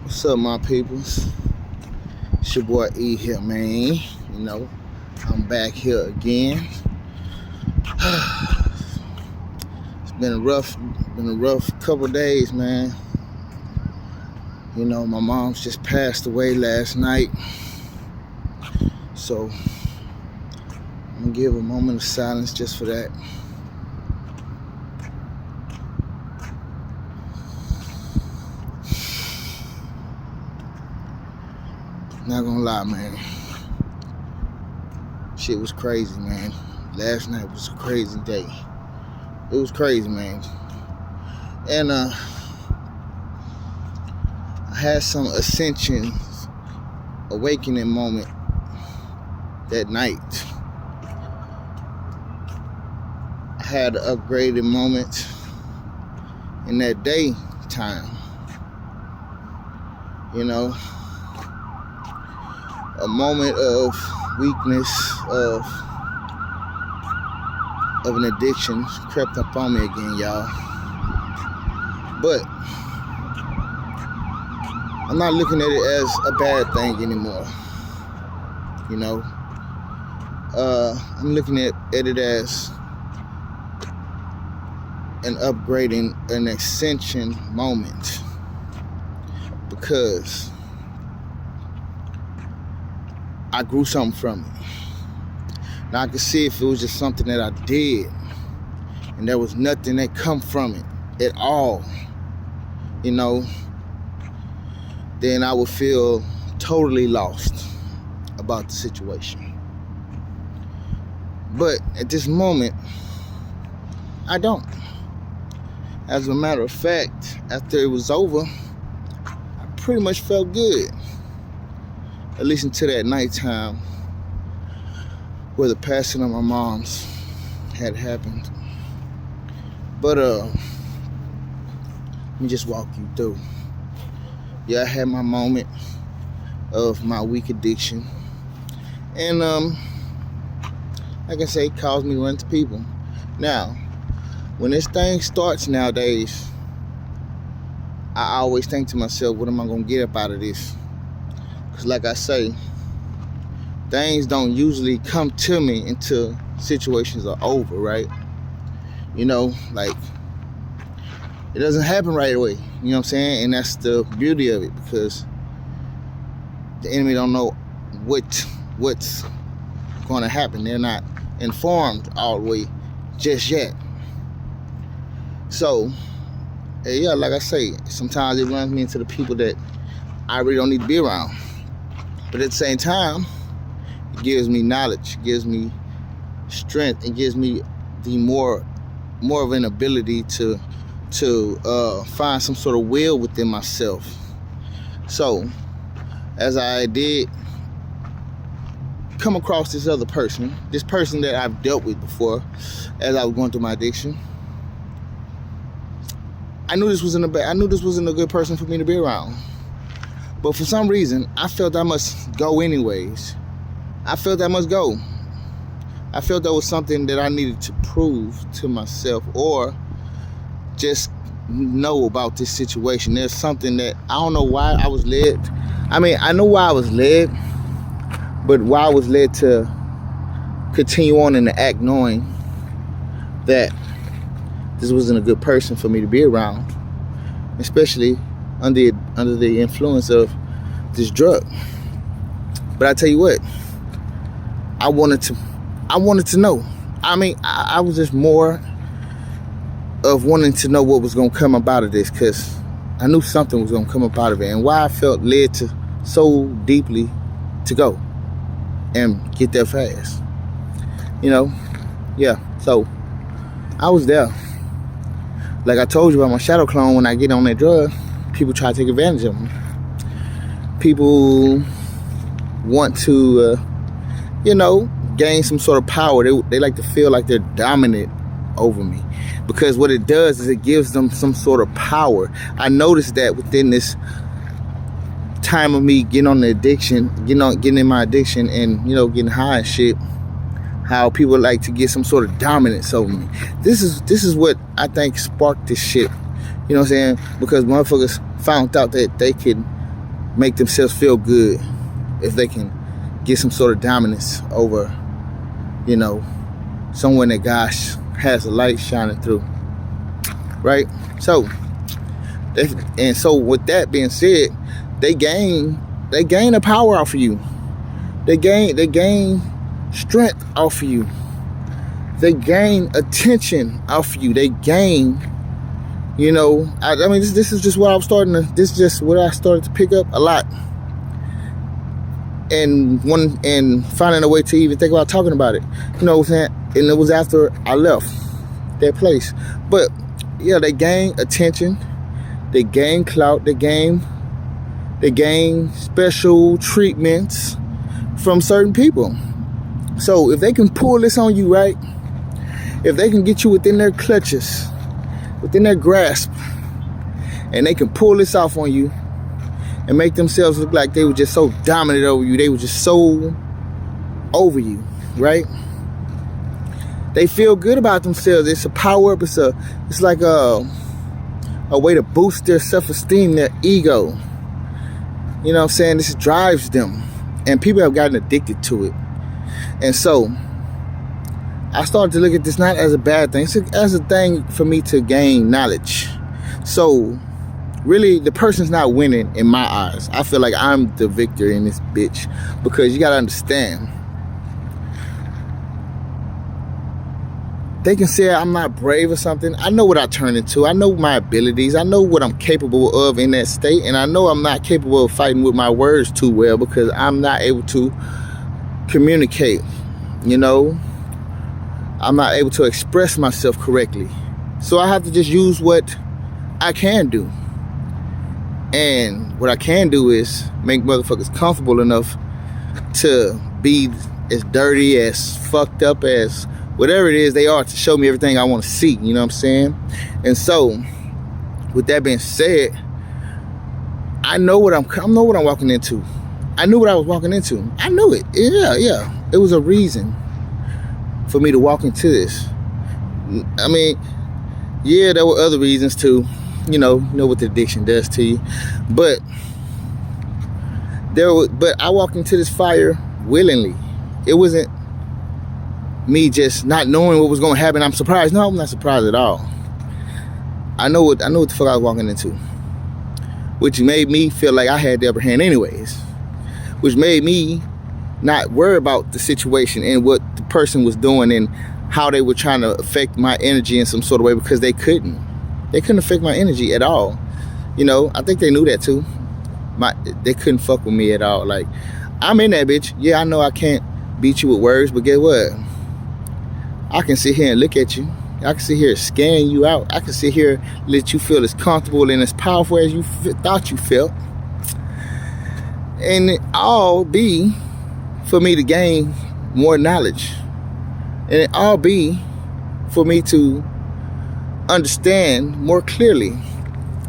What's up, my peoples? It's your boy E here, man. You know, I'm back here again. It's been a rough couple days, man. You know, my mom's just passed away last night, so I'm gonna give a moment of silence just for that. Not gonna lie, man. Shit was crazy, man. Last night was a crazy day. It was crazy, man. And I had some Ascension awakening moment that night. I had an upgraded moment in that daytime. You know, a moment of weakness, of an addiction crept up on me again, y'all. But I'm not looking at it as a bad thing anymore. You know, I'm looking at it as an upgrading, an ascension moment, because I grew something from it. Now I could see if it was just something that I did and there was nothing that come from it at all, you know, then I would feel totally lost about the situation. But at this moment, I don't. As a matter of fact, after it was over, I pretty much felt good. At least until that nighttime where the passing of my mom's had happened. But let me just walk you through. Yeah, I had my moment of my weak addiction. And like I say, it caused me to run to people. Now, when this thing starts nowadays, I always think to myself, what am I gonna get up out of this? Because like I say, things don't usually come to me until situations are over, right? You know, like, it doesn't happen right away. You know what I'm saying? And that's the beauty of it, because the enemy don't know what's going to happen. They're not informed all the way just yet. So, yeah, like I say, sometimes it runs me into the people that I really don't need to be around. But at the same time, it gives me knowledge, gives me strength, and gives me the more of an ability to find some sort of will within myself. So, as I did come across this other person, this person that I've dealt with before, as I was going through my addiction, I knew this wasn't a good person for me to be around. But for some reason, I felt I must go anyways. I felt I must go. I felt that was something that I needed to prove to myself, or just know about this situation. There's something that I don't know why I was led. I mean, I know why I was led, but why I was led to continue on in the act, knowing that this wasn't a good person for me to be around, especially under the influence of this drug. But I tell you what, I wanted to know. I mean, I was just more of wanting to know what was going to come about of this, because I knew something was going to come up out of it, and why I felt led to so deeply to go and get there fast. You know, yeah. So I was there. Like I told you about my shadow clone, when I get on that drug, people try to take advantage of me. People want to, gain some sort of power. They like to feel like they're dominant over me, because what it does is it gives them some sort of power. I noticed that within this time of me getting on the addiction, getting in my addiction, and getting high and shit, how people like to get some sort of dominance over me. This is what I think sparked this shit. You know what I'm saying? Because motherfuckers found out that they could make themselves feel good if they can get some sort of dominance over, you know, someone that gosh has a light shining through, right? So, so with that being said, they gain a power off of you. They gain strength off of you. They gain attention off of you. They gain, you know, I mean, this is just what I was this is just what I started to pick up a lot. And finding a way to even think about talking about it. You know what I'm saying? And it was after I left that place. But yeah, they gain attention, they gain clout, they gain special treatments from certain people. So if they can pull this on you, right? If they can get you within their clutches, within their grasp, and they can pull this off on you and make themselves look like they were just so dominant over you, they were just so over you, right? They feel good about themselves. It's a power up. It's like a way to boost their self-esteem, their ego. You know what I'm saying? This drives them, and people have gotten addicted to it. And so I started to look at this not as a bad thing, it's as a thing for me to gain knowledge. So really, the person's not winning in my eyes. I feel like I'm the victor in this bitch, because you gotta understand, they can say I'm not brave or something. I know what I turn into. I know my abilities. I know what I'm capable of in that state, and I know I'm not capable of fighting with my words too well, because I'm not able to communicate, you know. I'm not able to express myself correctly. So I have to just use what I can do. And what I can do is make motherfuckers comfortable enough to be as dirty, as fucked up, as whatever it is they are, to show me everything I want to see. You know what I'm saying? And so, with that being said, I know what I'm walking into. I knew what I was walking into. I knew it. Yeah. It was a reason for me to walk into this. I mean, yeah, there were other reasons too. You know what the addiction does to you. But I walked into this fire willingly. It wasn't me just not knowing what was going to happen. I'm surprised. No, I'm not surprised at all. I know what the fuck I was walking into, which made me feel like I had the upper hand anyways, which made me not worry about the situation and what the person was doing and how they were trying to affect my energy in some sort of way, because they couldn't affect my energy at all. You know, I think they knew that too. They couldn't fuck with me at all. Like, I'm in that bitch. Yeah, I know I can't beat you with words, but guess what? I can sit here and look at you. I can sit here and scan you out. I can sit here and let you feel as comfortable and as powerful as you thought you felt. And it all be for me to gain more knowledge. And it all be for me to understand more clearly.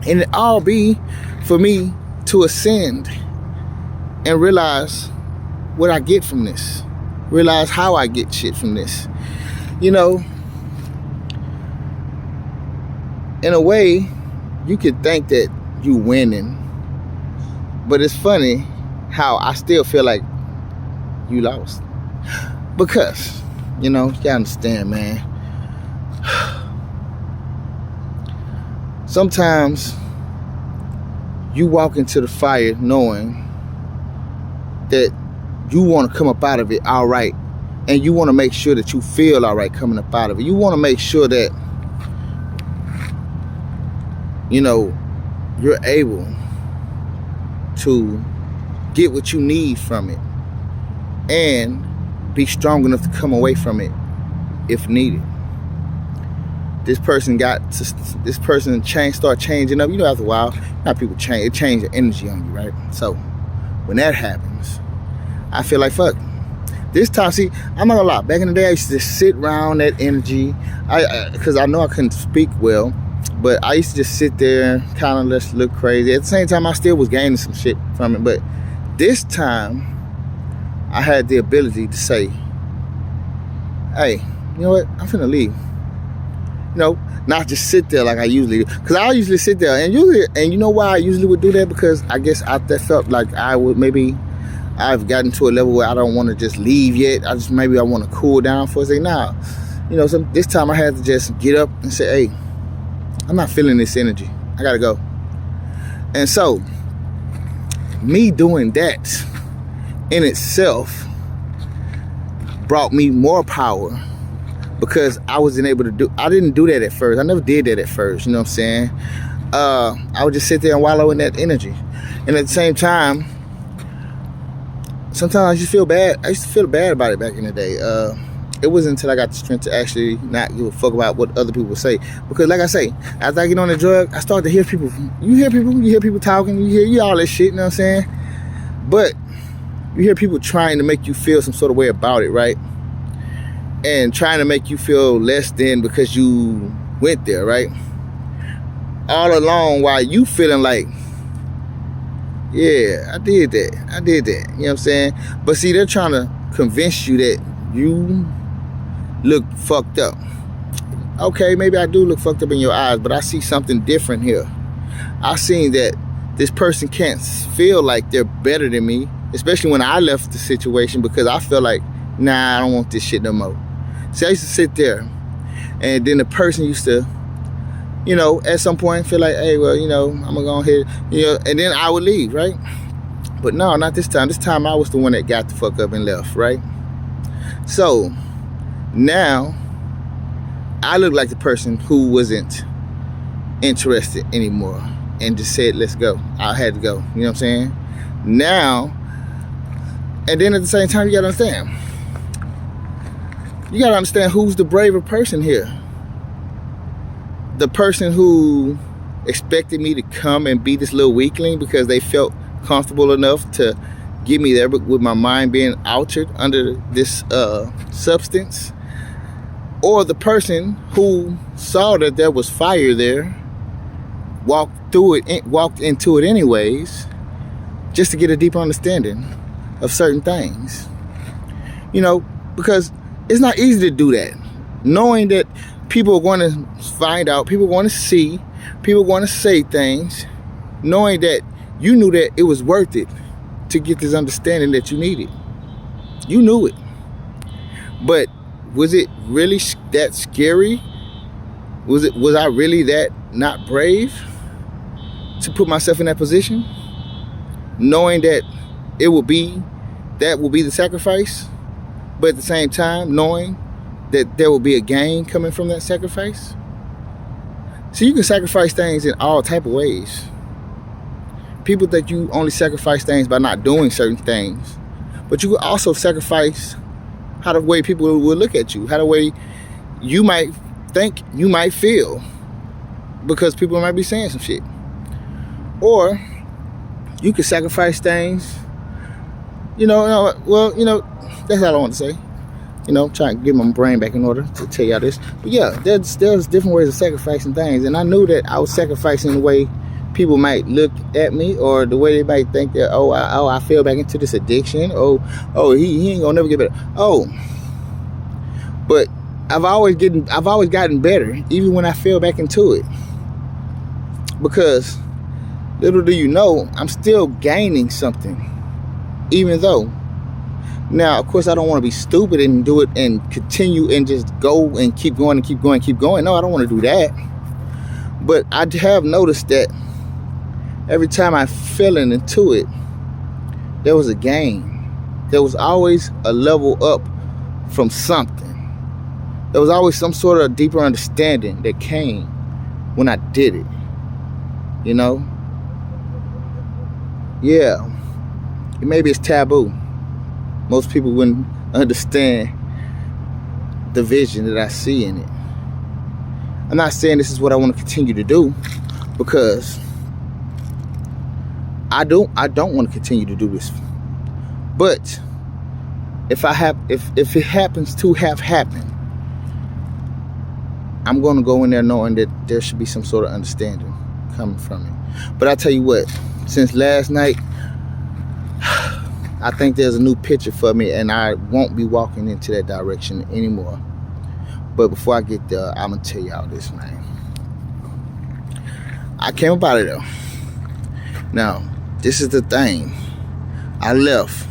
And it all be for me to ascend and realize what I get from this. Realize how I get shit from this. You know, in a way, you could think that you winning, but it's funny how I still feel like you lost. Because, you know, you gotta understand, man. Sometimes you walk into the fire knowing that you want to come up out of it all right, and you want to make sure that you feel all right coming up out of it. You want to make sure that, you know, you're able to get what you need from it and be strong enough to come away from it if needed. This person start changing up. You know, after a while, not people change. It changes the energy on you, right? So when that happens, I feel like, fuck. This time, see, I'm not gonna lie. Back in the day, I used to just sit around that energy. Because I know I couldn't speak well, but I used to just sit there, kind of just look crazy. At the same time, I still was gaining some shit from it. But this time, I had the ability to say, hey, you know what? I'm finna leave. not just sit there like I usually do. Because I usually sit there, and you know why I usually would do that? Because I guess I felt like I've gotten to a level where I don't want to just leave yet. Maybe I want to cool down for a second. Now, this time I had to just get up and say, hey, I'm not feeling this energy. I gotta go. And so, me doing that in itself brought me more power, because I didn't do that at first. I never did that at first, you know what I'm saying? I would just sit there and wallow in that energy. And at the same time, sometimes I used to feel bad. I used to feel bad about it back in the day. It wasn't until I got the strength to actually not give a fuck about what other people say. Because like I say, after I get on the drug, I start to hear people. You hear people talking, you hear all this shit, you know what I'm saying? But you hear people trying to make you feel some sort of way about it, right? And trying to make you feel less than because you went there, right? All along while you feeling like, yeah, I did that. You know what I'm saying? But see, they're trying to convince you that you look fucked up. Okay, maybe I do look fucked up in your eyes, but I see something different here. I seen that this person can't feel like they're better than me, especially when I left the situation, because I feel like, nah, I don't want this shit no more. See, I used to sit there, and then the person used to, at some point feel like, hey, well, I'm gonna go ahead, and then I would leave, right? But no, not this time. This time I was the one that got the fuck up and left, right? So now I look like the person who wasn't interested anymore and just said, let's go. I had to go. You know what I'm saying? Now, and then at the same time, you gotta understand. You gotta understand who's the braver person here. The person who expected me to come and be this little weakling because they felt comfortable enough to get me there, but with my mind being altered under this substance, or the person who saw that there was fire there, walked into it anyways, just to get a deeper understanding of certain things. Because it's not easy to do that, knowing that people are going to find out, people are going to see, people are going to say things, knowing that you knew that it was worth it to get this understanding that you needed. You knew it. But was it really that scary? Was I really that not brave to put myself in that position, knowing that that will be the sacrifice, but at the same time knowing that there will be a gain coming from that sacrifice? So you can sacrifice things in all type of ways. People think you only sacrifice things by not doing certain things, but you can also sacrifice how the way people will look at you, how the way you might think, you might feel, because people might be saying some shit. Or you can sacrifice things, that's all I want to say. Trying to get my brain back in order to tell y'all this. But yeah, there's different ways of sacrificing things, and I knew that I was sacrificing the way people might look at me, or the way they might think that, I fell back into this addiction. He ain't gonna never get better. But I've always gotten better, even when I fell back into it. Because little do you know, I'm still gaining something, even though. Now, of course, I don't want to be stupid and do it and continue and just go and keep going and keep going and keep going. No, I don't want to do that. But I have noticed that every time I fell into it, there was a gain. There was always a level up from something. There was always some sort of deeper understanding that came when I did it. Yeah. Maybe it's taboo. Most people wouldn't understand the vision that I see in it. I'm not saying this is what I want to continue to do, because I don't want to continue to do this. But if it happens to have happened, I'm going to go in there knowing that there should be some sort of understanding coming from it. But I tell you what, since last night, I think there's a new picture for me, and I won't be walking into that direction anymore. But before I get there, I'm gonna tell y'all this, man. I came up out of there. Now, this is the thing. I left.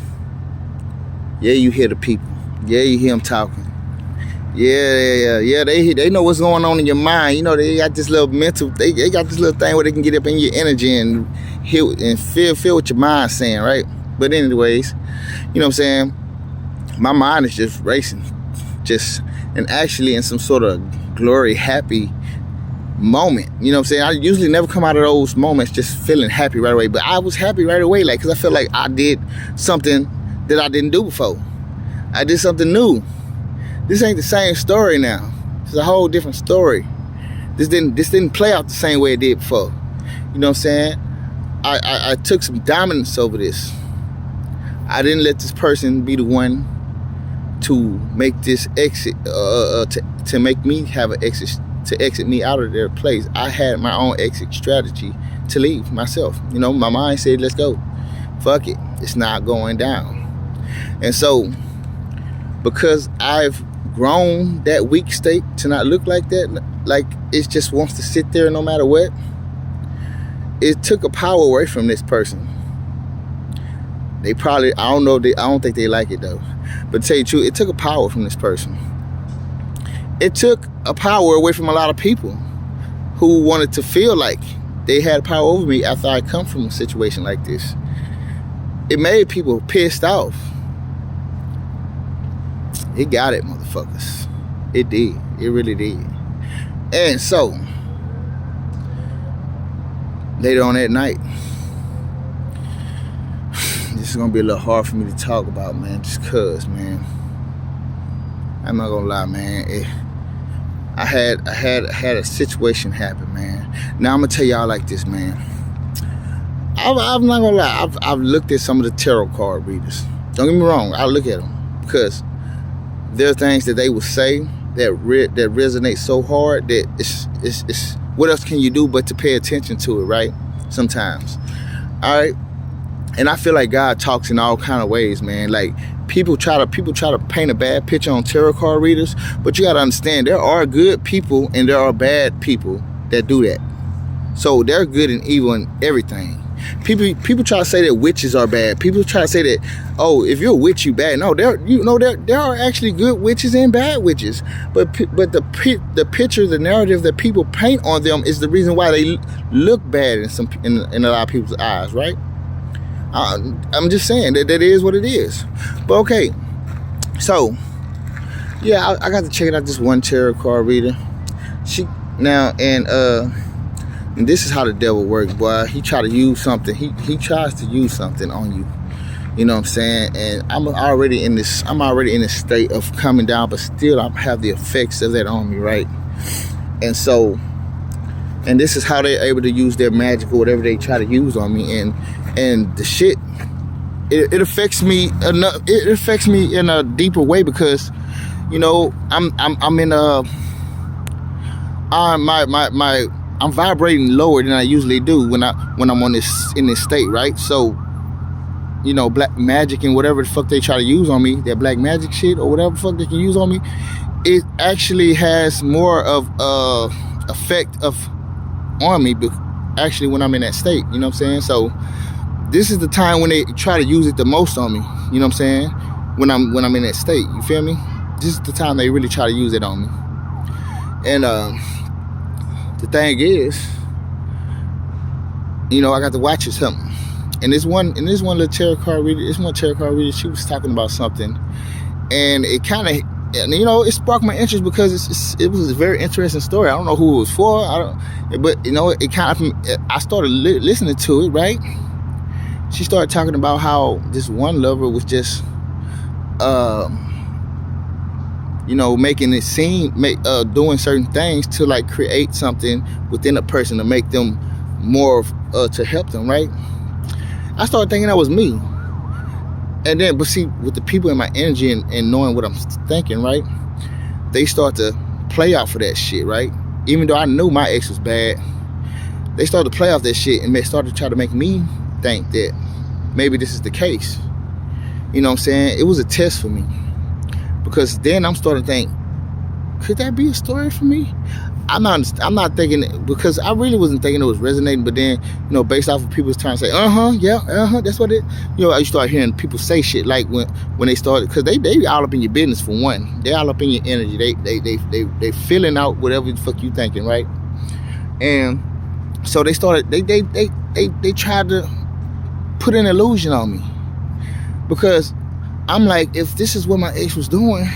Yeah, you hear the people. Yeah, you hear them talking. Yeah. They know what's going on in your mind. You know, they got this little mental. They got this little thing where they can get up in your energy and hear and feel what your mind's saying, right? But anyways, you know what I'm saying? My mind is just racing, and actually in some sort of glory, happy moment. You know what I'm saying? I usually never come out of those moments just feeling happy right away, but I was happy right away, like, because I felt like I did something that I didn't do before. I did something new. This ain't the same story now. It's a whole different story. This didn't play out the same way it did before. You know what I'm saying? I took some dominance over this. I didn't let this person be the one to make this exit, to make me have an exit, to exit me out of their place. I had my own exit strategy to leave myself. You know, my mind said, let's go. Fuck it. It's not going down. And so, because I've grown that weak state to not look like that, like it just wants to sit there no matter what, it took a power away from this person. They probably, I don't think they like it though. But to tell you the truth, it took a power from this person. It took a power away from a lot of people who wanted to feel like they had power over me after I come from a situation like this. It made people pissed off. It got it, motherfuckers. It did. It really did. And so, later on that night, this is gonna be a little hard for me to talk about, man, just cause, man. I'm not gonna lie, man. I had a situation happen, man. Now I'm gonna tell y'all like this, man. I'm not gonna lie. I've looked at some of the tarot card readers. Don't get me wrong. I look at them because there are things that they will say that resonate so hard that it's what else can you do but to pay attention to it, right? Sometimes, all right. And I feel like God talks in all kind of ways, man. Like people try to paint a bad picture on tarot card readers, but you gotta understand there are good people and there are bad people that do that. So they're good and evil in everything. People try to say that witches are bad. People try to say that, oh, if you're a witch, you bad. No, there are actually good witches and bad witches. But the picture, the narrative that people paint on them is the reason why they look bad in a lot of people's eyes, right? I'm just saying that is what it is. But okay, so yeah, I got to check out this one tarot card reader. And this is how the devil works, boy. He try to use something. He tries to use something on you. You know what I'm saying? And I'm already in this state of coming down, but still I have the effects of that on me, right? And so, and this is how they're able to use their magic or whatever they try to use on me. And the shit, it affects me enough. It affects me in a deeper way because, you know, I'm in a I'm vibrating lower than I usually do when I'm in this state, right? So, you know, black magic and whatever the fuck they try to use on me, that black magic shit or whatever the fuck they can use on me, it actually has more of effect on me actually when I'm in that state. You know what I'm saying? So this is the time when they try to use it the most on me. You know what I'm saying? When I'm in that state. You feel me? This is the time they really try to use it on me. And the thing is, you know, I got to watch something. And this one little tarot card reader, she was talking about something, and it kind of, you know, it sparked my interest because it was a very interesting story. I don't know who it was for. But you know, it kind of, I started listening to it, right? She started talking about how this one lover was just, you know, making it seem, doing certain things to like create something within a person to make them more, to help them, right? I started thinking that was me. And then, but see, with the people in my energy and knowing what I'm thinking, right? They start to play out for that shit, right? Even though I knew my ex was bad, they started to play off that shit and they started to try to make me think that maybe this is the case. You know what I'm saying? It was a test for me. Because then I'm starting to think, could that be a story for me? I'm not thinking it, because I really wasn't thinking it was resonating. But then, based off of people's trying to say, that's what it. I start hearing people say shit like when they started, because they all up in your business for one. They all up in your energy. They filling out whatever the fuck you thinking, right? And so they started. They tried to put an illusion on me, because I'm like, if this is what my ex was doing,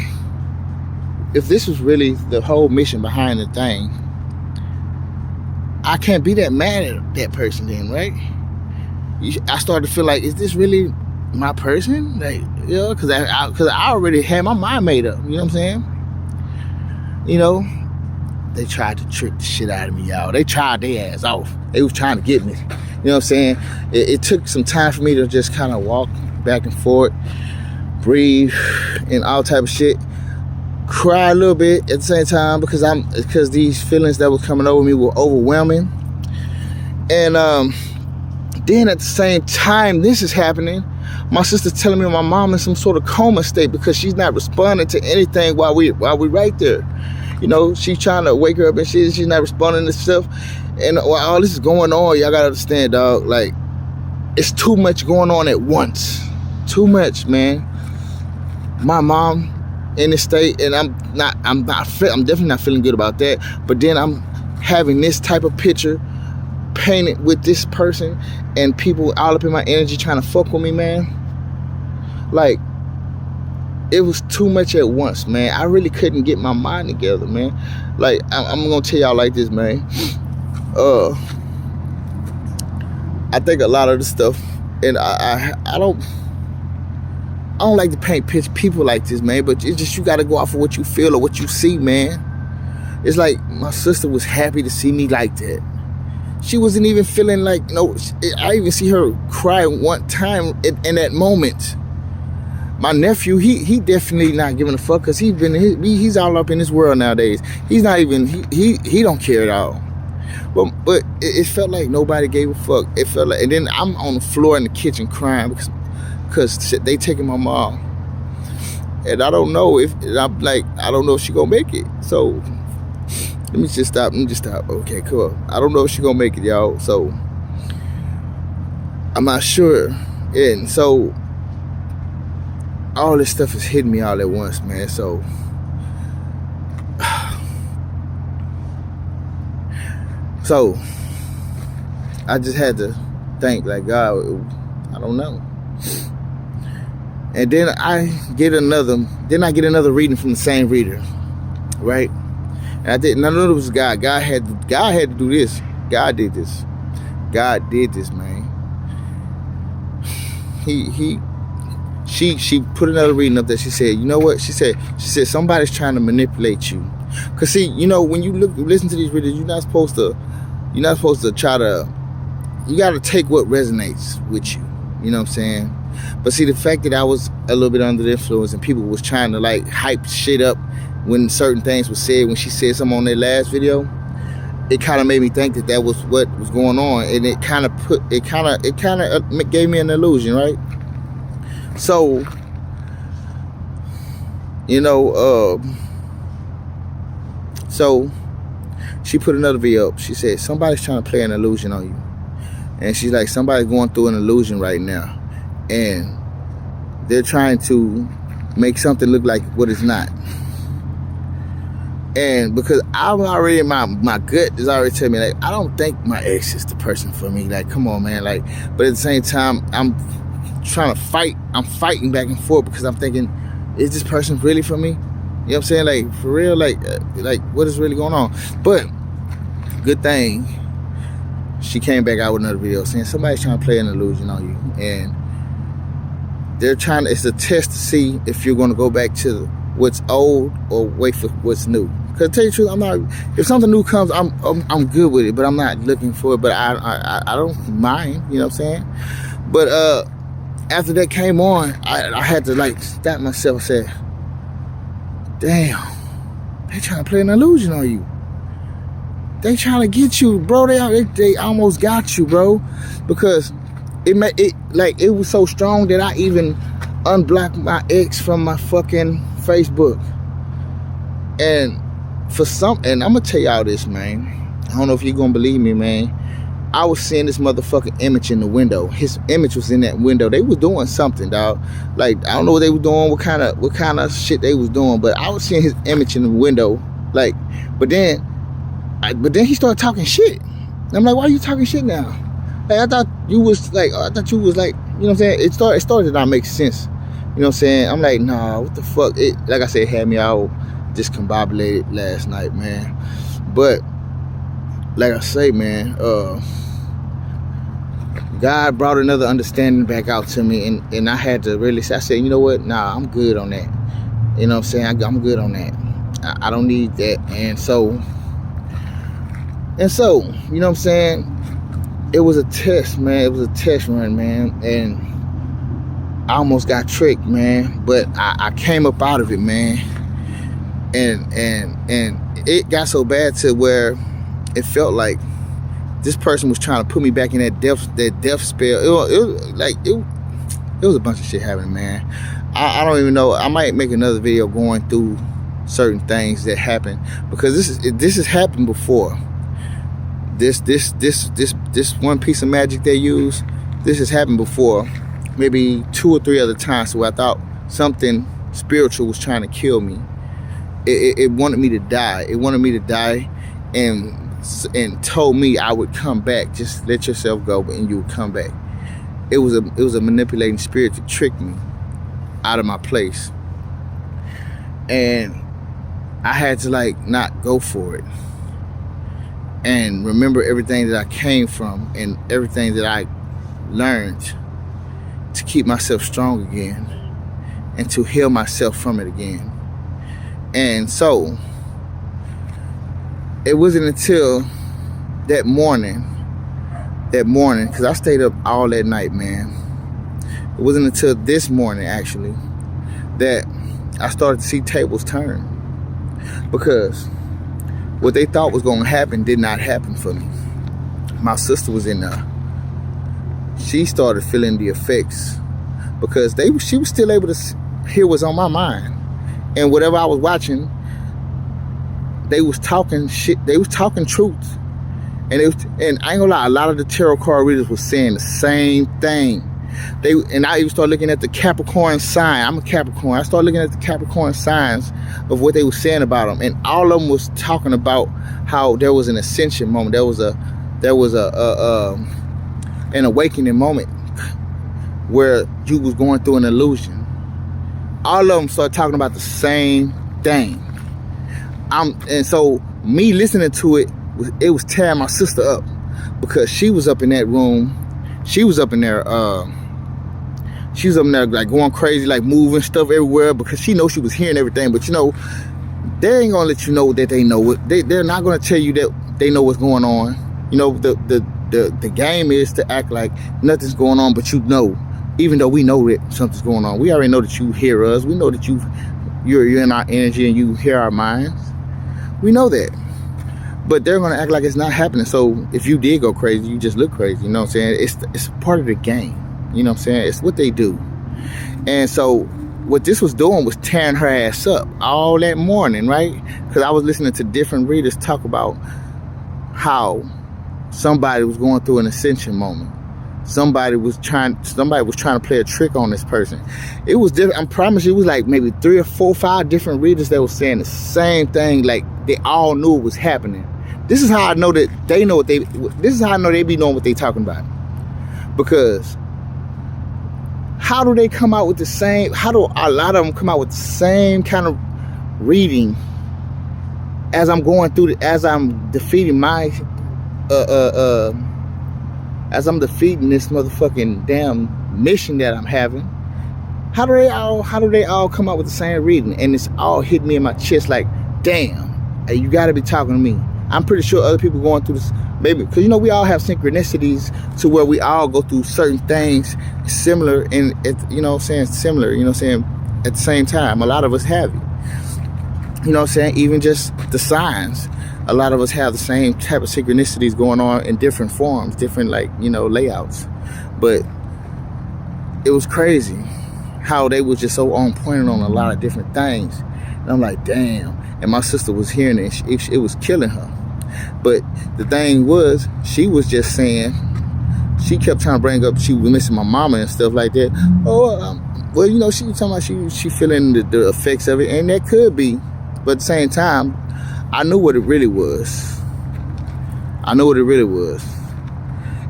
if this was really the whole mission behind the thing, I can't be that mad at that person then, right? I started to feel like, is this really my person? Like, because I already had my mind made up. You know what I'm saying? They tried to trick the shit out of me, y'all. They tried their ass off. They was trying to get me. You know what I'm saying? It took some time for me to just kind of walk back and forth, breathe, and all type of shit. Cry a little bit at the same time, because these feelings that were coming over me were overwhelming. And then at the same time this is happening, my sister's telling me my mom in some sort of coma state because she's not responding to anything while we right there. She's trying to wake her up and she's not responding to stuff. And while all this is going on, y'all gotta understand, dog, like, it's too much going on at once. Too much, man. My mom in this state, and I'm definitely not feeling good about that. But then I'm having this type of picture painted with this person, and people all up in my energy trying to fuck with me, man. Like, it was too much at once, man. I really couldn't get my mind together, man. Like, I'm gonna tell y'all like this, man. I think a lot of the stuff, and I don't like to paint people like this, man, but it's just, you got to go off of what you feel or what you see, man. It's like my sister was happy to see me like that. She wasn't even feeling like, I even see her cry one time in that moment. My nephew, he definitely not giving a fuck, because he's all up in this world nowadays. He's not even, he don't care at all. But it felt like nobody gave a fuck. It felt like, and then I'm on the floor in the kitchen crying because they taking my mom, and I don't know if she gonna make it. So let me just stop. Okay, cool. I don't know if she gonna make it, y'all. So I'm not sure. And so all this stuff is hitting me all at once, man. So I just had to think, like, God, I don't know. And then I get another reading from the same reader, right? And I didn't know it was God. God had to do this. God did this. God did this, man. She put another reading up there. She said, you know what? She said somebody's trying to manipulate you. Cause see, when you listen to these readers, you're not supposed to try to. You got to take what resonates with you. You know what I'm saying? But see, the fact that I was a little bit under the influence and people was trying to like hype shit up when certain things were said, when she said something on that last video, it kind of made me think that was what was going on, and it kind of gave me an illusion, right? So, so she put another video up. She said, somebody's trying to play an illusion on you. And she's like, somebody's going through an illusion right now. And they're trying to make something look like what it's not. And because I'm already, my gut is already telling me, like, I don't think my ex is the person for me. Like, come on, man. Like, but at the same time, I'm trying to fight. I'm fighting back and forth because I'm thinking, is this person really for me? You know what I'm saying? Like, for real? Like what is really going on? But good thing, she came back out with another video saying somebody's trying to play an illusion on you. And they're trying to, it's a test to see if you're going to go back to what's old or wait for what's new. Because to tell you the truth, I'm not, if something new comes, I'm good with it, but I'm not looking for it. But I don't mind, you know what I'm saying? But after that came on, I had to like stop myself and say, damn, they trying to play an illusion on you. They trying to get you, bro. They almost got you, bro. Because it was so strong that I even unblocked my ex from my fucking Facebook. And and I'm gonna tell y'all this, man. I don't know if you're gonna believe me, man. I was seeing this motherfucking image in the window. His image was in that window. They was doing something, dog. Like, I don't know what they were doing, what kind of shit they was doing, but I was seeing his image in the window. Like, but then he started talking shit. And I'm like, why are you talking shit now? Like, I thought you was like, you know what I'm saying? It started to not make sense. You know what I'm saying? I'm like, nah, what the fuck? It, like I said, had me all discombobulated last night, man. But like I say, man, God brought another understanding back out to me, and I had to really say, I said, you know what? Nah, I'm good on that. You know what I'm saying? I'm good on that. I don't need that. And so, you know what I'm saying? It was a test, man. It was a test run, man. And I almost got tricked, man. But I came up out of it, man. And it got so bad to where it felt like this person was trying to put me back in that death spell. It was a bunch of shit happening, man. I don't even know. I might make another video going through certain things that happened, because this has happened before. This one piece of magic they use, this has happened before, maybe 2 or 3 other times, where I thought something spiritual was trying to kill me. It wanted me to die. It wanted me to die, and told me I would come back. Just let yourself go, and you would come back. It was a manipulating spirit to trick me out of my place, and I had to like not go for it, and remember everything that I came from and everything that I learned to keep myself strong again and to heal myself from it again. And so it wasn't until that morning, because I stayed up all that night, man. It wasn't until this morning, actually, that I started to see tables turn. Because what they thought was going to happen did not happen for me. My sister was in there. She started feeling the effects, because she was still able to hear what's on my mind. And whatever I was watching, they was talking shit. They was talking truth. And I ain't gonna lie, a lot of the tarot card readers was saying the same thing. And I even started looking at the Capricorn sign. I'm a Capricorn. I started looking at the Capricorn signs of what they were saying about them, and all of them was talking about how there was an ascension moment. There was an awakening moment where you was going through an illusion. All of them started talking about the same thing. And so me listening to it was tearing my sister up, because she was up in that room. She was up in there. She was up in there like going crazy, like moving stuff everywhere, because she knows she was hearing everything. But you know, they ain't gonna let you know that they know it. They're not gonna tell you that they know what's going on. You know, the game is to act like nothing's going on, but you know, even though we know that something's going on. We already know that you hear us. We know that you're in our energy and you hear our minds. We know that. But they're gonna act like it's not happening. So if you did go crazy, you just look crazy. You know what I'm saying? It's part of the game. You know what I'm saying? It's what they do. And so what this was doing was tearing her ass up all that morning, right? Because I was listening to different readers talk about how somebody was going through an ascension moment. Somebody was trying to play a trick on this person. It was different. I promise you, it was like maybe 3 or 4 or 5 different readers that were saying the same thing. Like they all knew it was happening. This is how I know that they know this is how I know they be knowing what they talking about. Because how do they come out with the same, how do a lot of them come out with the same kind of reading as I'm going through, as I'm defeating my, as I'm defeating this motherfucking damn mission that I'm having? How do they all come out with the same reading? And it's all hitting me in my chest like, damn, hey, you gotta be talking to me. I'm pretty sure other people going through this, maybe, because you know we all have synchronicities to where we all go through certain things similar, and you know what I'm saying, similar, you know what I'm saying, at the same time. A lot of us have it. You know what I'm saying? Even just the signs. A lot of us have the same type of synchronicities going on in different forms, different, like, you know, layouts. But it was crazy how they was just so on point on a lot of different things. And And I'm like, damn. And my sister was hearing it. It was killing her. But the thing was, she was just saying, she kept trying to bring up she was missing my mama and stuff like that. Well, you know, she was talking about she feeling the effects of it, and that could be. But at the same time, I knew what it really was. I know what it really was.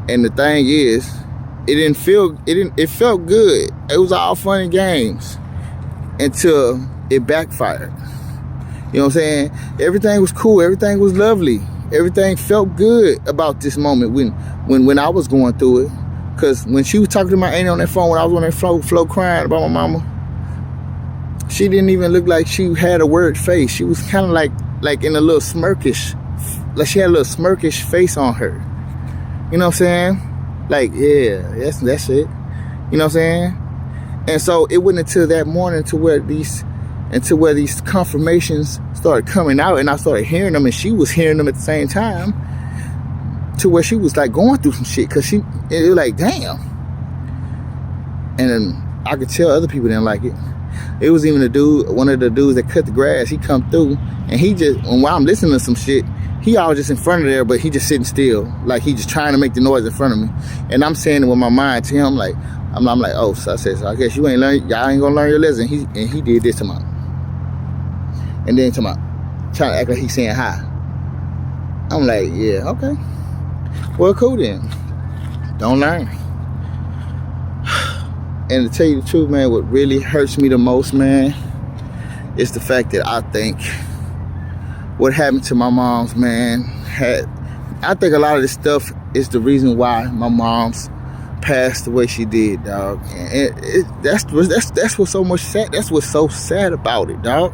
And the thing is, it felt good. It was all fun and games until it backfired. You know what I'm saying? Everything was cool. Everything was lovely. Everything felt good about this moment when I was going through it. Because when she was talking to my auntie on that phone, when I was on that floor crying about my mama, she didn't even look like she had a worried face. She was kind of like in a little smirkish, like she had a little smirkish face on her. You know what I'm saying? Like, yeah, that's it. You know what I'm saying? And so it wasn't until that morning to where these confirmations started coming out, and I started hearing them, and she was hearing them at the same time, to where she was like going through some shit, because it was like, damn. And then I could tell other people didn't like it. It was even one of the dudes that cut the grass. He come through, and he just, while I'm listening to some shit, he always just in front of there, but he just sitting still, like he just trying to make the noise in front of me. And I'm saying it with my mind to him, like, I'm like, oh, so I said, so I guess y'all ain't gonna learn your lesson. He did this to me. And then trying to act like he's saying hi. I'm like, yeah, okay. Well, cool then. Don't learn. And to tell you the truth, man, what really hurts me the most, man, is the fact that I think what happened to my mom's, man, I think a lot of this stuff is the reason why my mom's passed the way she did, dog. And that's what's so much sad. That's what's so sad about it, dog.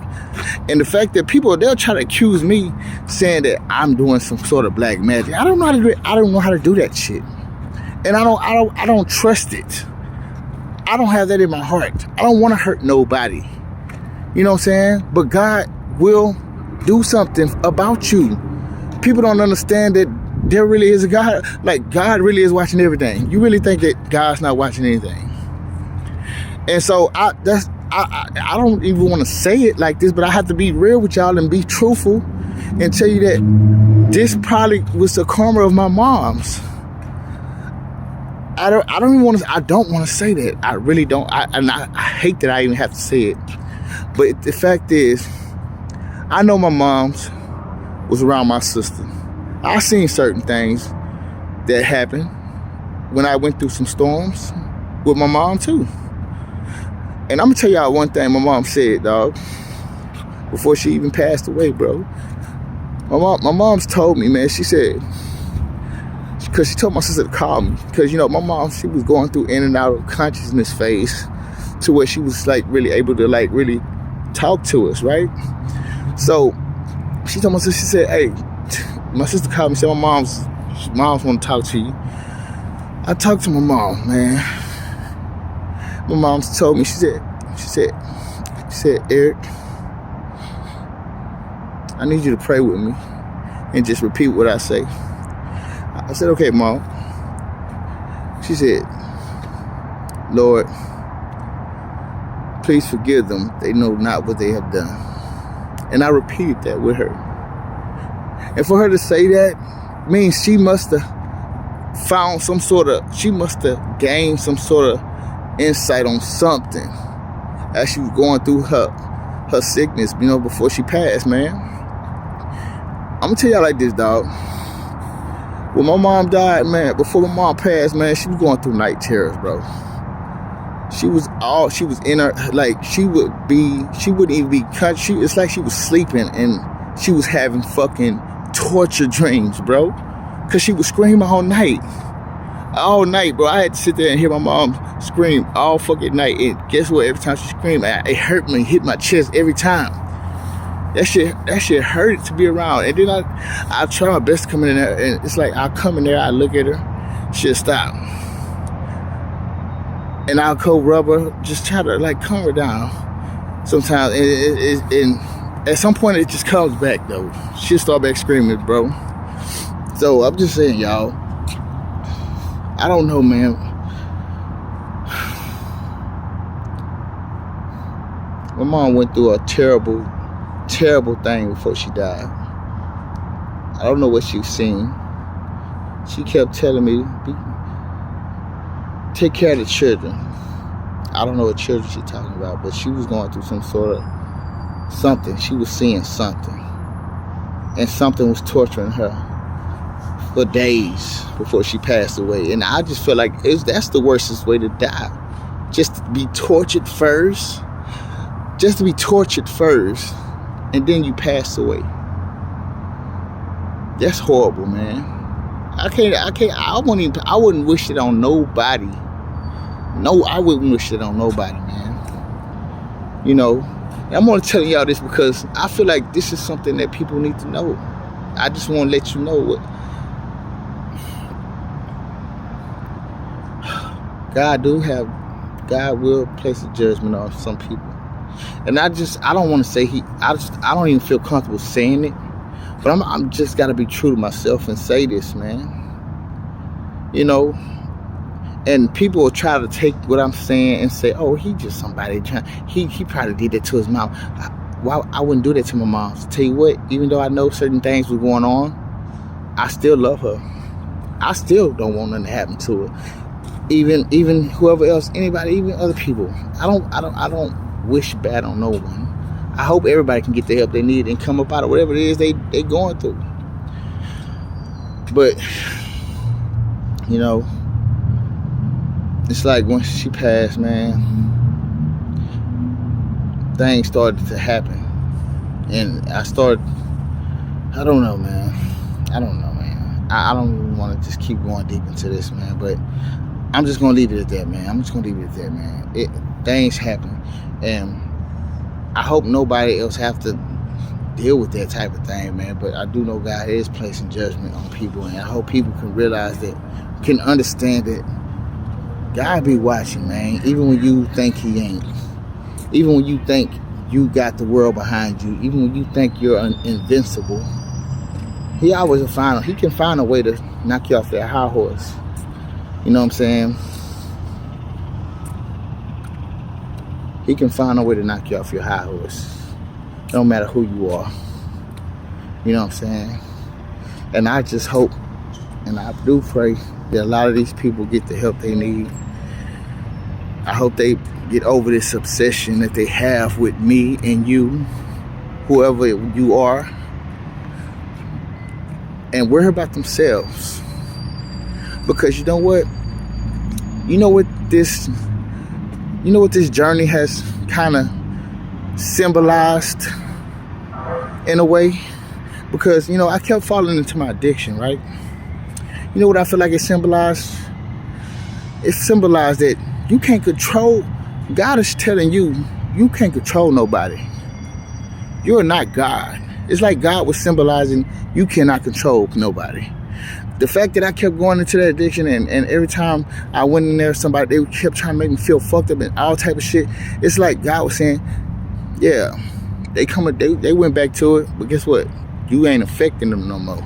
And the fact that they'll try to accuse me, saying that I'm doing some sort of black magic. I don't know how to do that shit, and I don't trust it. I don't have that in my heart. I don't want to hurt nobody. You know what I'm saying? But God will do something about you. People don't understand that there really is a God. Like, God really is watching everything. You really think that God's not watching anything? And so I don't even want to say it like this, but I have to be real with y'all and be truthful and tell you that this probably was the karma of my mom's. I don't want to say that. I really don't. I hate that I even have to say it. But the fact is, I know my mom's was around my sister. I seen certain things that happened when I went through some storms with my mom too. And I'm gonna tell y'all one thing my mom said, dog, before she even passed away, bro. My mom's told me, man, she said, because she told my sister to call me, because, you know, my mom, she was going through in and out of consciousness phase to where she was like really able to like really talk to us, right? So she told my sister, she said, hey, my sister called me, said my mom's want to talk to you. I talked to my mom, man. My mom told me, she said, Eric, I need you to pray with me and just repeat what I say. I said, okay, Mom. She said, Lord, please forgive them. They know not what they have done. And I repeated that with her. And for her to say that means she must have she must have gained some sort of insight on something as she was going through her sickness, you know, before she passed, man. I'm gonna tell y'all like this, dog. When my mom died, man, before my mom passed, man, she was going through night terrors, bro. She was in her, like, she wouldn't even be cut. It's like she was sleeping and she was having fucking torture dreams, bro. Cause she would scream all night, bro. I had to sit there and hear my mom scream all fucking night. And guess what? Every time she screamed, it hurt me, hit my chest every time. That shit hurt to be around. And then I try my best to come in there, and it's like I come in there, I look at her, she'll stop. And I'll go rub her, just try to like calm her down. Sometimes, and at some point it just comes back though. She'll start back screaming, bro. So I'm just saying, y'all, I don't know, man. My mom went through a terrible terrible thing before she died. I don't know what she's seen. She kept telling me, take care of the children. I don't know what children she's talking about, but she was going through some sort of something. She was seeing something. And something was torturing her for days before she passed away. And I just feel like that's the worstest way to die. Just to be tortured first. Just to be tortured first. And then you pass away. That's horrible, man. I wouldn't wish it on nobody. No, I wouldn't wish it on nobody, man. You know, and I'm only telling y'all this because I feel like this is something that people need to know. I just want to let you know what God will place a judgment on some people. And I don't want to say I don't even feel comfortable saying it. But I'm just got to be true to myself and say this, man. You know, and people will try to take what I'm saying and say, oh, he just somebody trying. He probably did that to his mom. Well, I wouldn't do that to my mom. So tell you what, even though I know certain things were going on, I still love her. I still don't want nothing to happen to her. Even whoever else, anybody, even other people. I don't wish bad on no one. I hope everybody can get the help they need and come up out of whatever it is they going through. But, you know, it's like when she passed, man, things started to happen. And I don't know, man. I don't even want to just keep going deep into this, man. But I'm just going to leave it at that, man. Things happen. And I hope nobody else have to deal with that type of thing, man. But I do know God is placing judgment on people, and I hope people can realize that, can understand that God be watching, man. Even when you think He ain't, even when you think you got the world behind you, even when you think you're invincible, He can find a way to knock you off that high horse. You know what I'm saying? He can find a way to knock you off your high horse. No matter who you are. You know what I'm saying? And I just hope, and I do pray, that a lot of these people get the help they need. I hope they get over this obsession that they have with me and you, whoever you are, and worry about themselves. Because you know what? You know what this journey has kind of symbolized in a way? Because, you know, I kept falling into my addiction, right? You know what I feel like it symbolized? It symbolized that you can't control. God is telling you, you can't control nobody. You're not God. It's like God was symbolizing you cannot control nobody. The fact that I kept going into that addiction and every time I went in there, they kept trying to make me feel fucked up and all type of shit. It's like God was saying, yeah, they went back to it, but guess what? You ain't affecting them no more.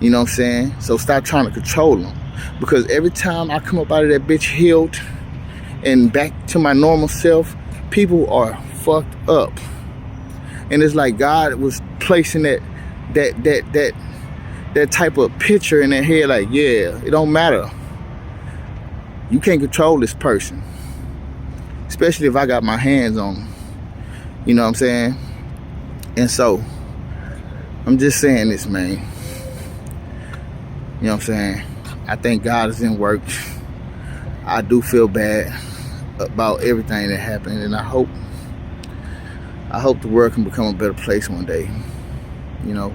You know what I'm saying? So stop trying to control them. Because every time I come up out of that bitch healed and back to my normal self, people are fucked up. And it's like God was placing that type of picture in their head, like, yeah, it don't matter. You can't control this person. Especially if I got my hands on them. You know what I'm saying? And so, I'm just saying this, man. You know what I'm saying? I think God is in work. I do feel bad about everything that happened, and I hope the world can become a better place one day. You know?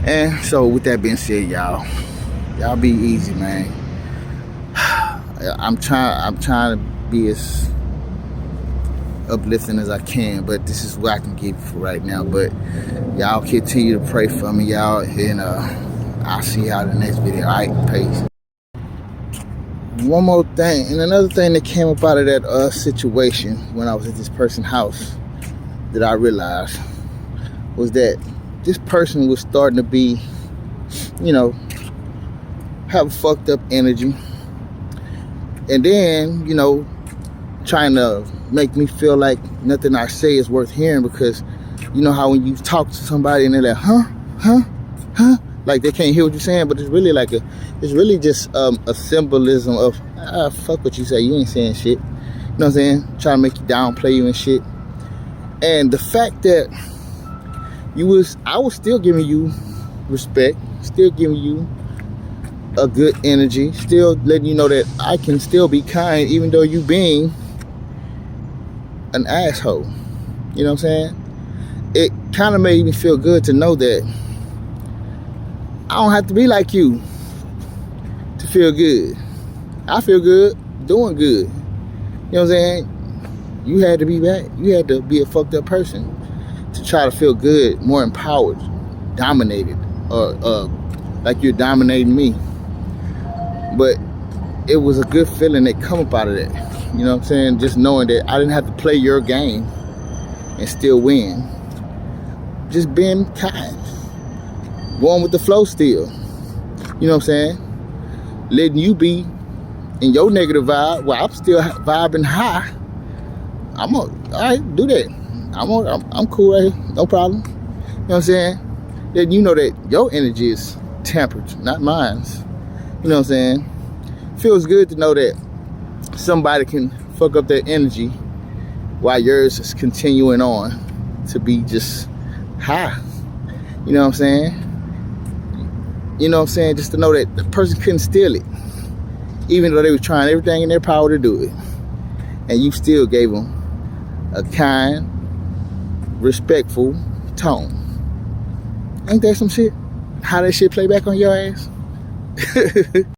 And so with that being said, y'all be easy, man. I'm trying to be as uplifting as I can, but this is what I can give you for right now. But y'all continue to pray for me, y'all, and I'll see y'all in the next video. Alright, peace. One more thing, and another thing that came up out of that situation when I was at this person's house that I realized was that this person was starting to be, you know, have fucked up energy. And then, you know, trying to make me feel like nothing I say is worth hearing, because you know how when you talk to somebody and they're like, huh, like they can't hear what you're saying, but it's really like it's really just a symbolism of fuck what you say, you ain't saying shit. You know what I'm saying? Trying to make you downplay you and shit. And the fact that I was still giving you respect, still giving you a good energy, still letting you know that I can still be kind even though you being an asshole. You know what I'm saying? It kind of made me feel good to know that I don't have to be like you to feel good. I feel good doing good. You know what I'm saying? You had to be bad. You had to be a fucked up person to try to feel good, more empowered, dominated, or like you're dominating me. But it was a good feeling that come up out of that. You know what I'm saying? Just knowing that I didn't have to play your game and still win. Just being kind. Going with the flow still. You know what I'm saying? Letting you be in your negative vibe while I'm still vibing high. All right, do that. I'm cool right here. No problem. You know what I'm saying? Letting you know that your energy is tempered, not mine. You know what I'm saying? Feels good to know that somebody can fuck up their energy while yours is continuing on to be just high. You know what I'm saying? You know what I'm saying? Just to know that the person couldn't steal it, even though they were trying everything in their power to do it, and you still gave them a kind, respectful tone. Ain't that some shit? How that shit play back on your ass?